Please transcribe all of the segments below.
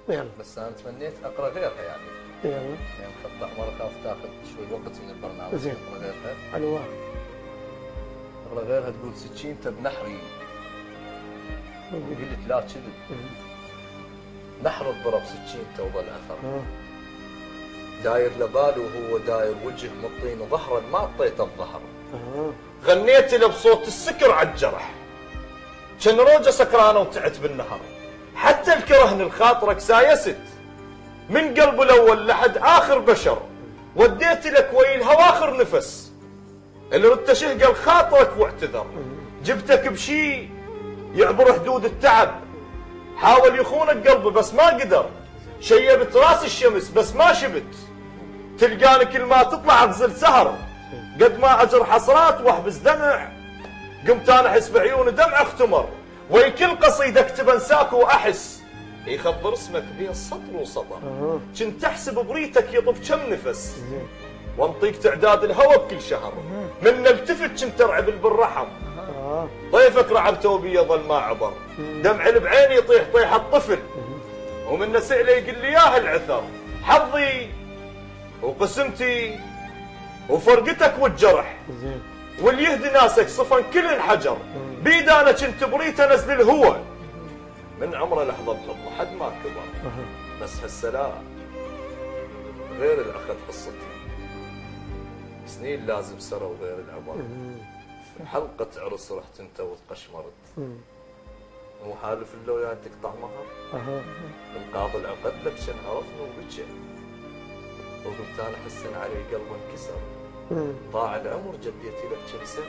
يلا. بس انا تمنيت اقرا غيرها يعني. يلا. يعني خط احمر اخاف تاخذ شوي وقت من البرنامج. زين. اقرا غيرها. حلوة. اقرا غيرها تقول سكينته بنحري. قلت لا كذب. نحر الضرب سكينته وظل اثر. داير لباله وهو داير وجه مطين ظهرا ما اعطيته الظهر. غنيت له بصوت السكر على الجرح. كان روجه سكرانه وتعت بالنهر. حتى الكرهن الخاطرك سايست. من قلب الاول لحد اخر بشر. وديت لك ويل هواخر نفس. اللي رد تشهق خاطرك واعتذر. جبتك بشي يعبر حدود التعب. حاول يخونك قلبي بس ما قدر. شيبت راس الشمس بس ما شبت. تلقاني كل ما تطلع اغزل سهر. قد ما اجر حسرات واحبس دمع. قمت انا احس بعيوني دمع اختمر. وي كل قصيده اكتب انساك واحس. يخبر اسمك بين سطر وسطر. كنت احسب بريتك يطب كم نفس. وانطيك تعداد الهوى بكل شهر. من نلتفت كنت ارعب بالرحم. طيفك رعبته بي ظل ما عبر. دمع بعيني يطيح طيح الطفل. ومن سئله يقول لي ياه العثر. حظي وقسمتي وفرقتك والجرح. واللي يهدي ناسك صفن كل انحجر. بيد انا كنت بريت انزل الهوى. من عمره لحظه بلطمه حد ما كبر. بس هالسلام غير اللي اخذ قصتي. سنين لازم سروا غير العبر. حلقه عرس رحت انت وتقشمرت. مو حالف اللويا تقطع مهر. القاضي العقد لك شن عرفنا وبكى. وقمت انا حسن علي قلبه انكسر. ضاع العمر جديتي لك كم سنه.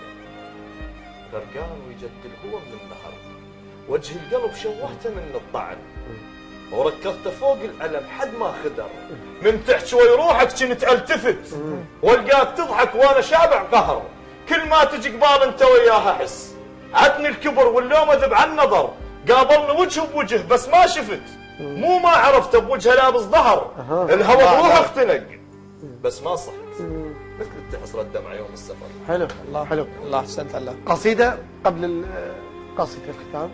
غرقان ويجد الهوى من النهر. وجه القلب شوهته من الطعن. وركضته فوق الألم حد ما خدر. من تحت شوي روحك كنت التفت. والقاك تضحك وانا شابع قهر. كل ما تجي قبال انت وياها احس. عدني الكبر واللوم اذب عن نظر. قابلني وجه بوجه بس ما شفت. مو ما عرفته بوجهه لابس ظهر. الهوى بروحه اختنق بس ما صحت. مثل التحصر الدمع يوم السفر. حلو. الله حلو. الله احسنت. الله قصيدة قبل قصيدة الختام.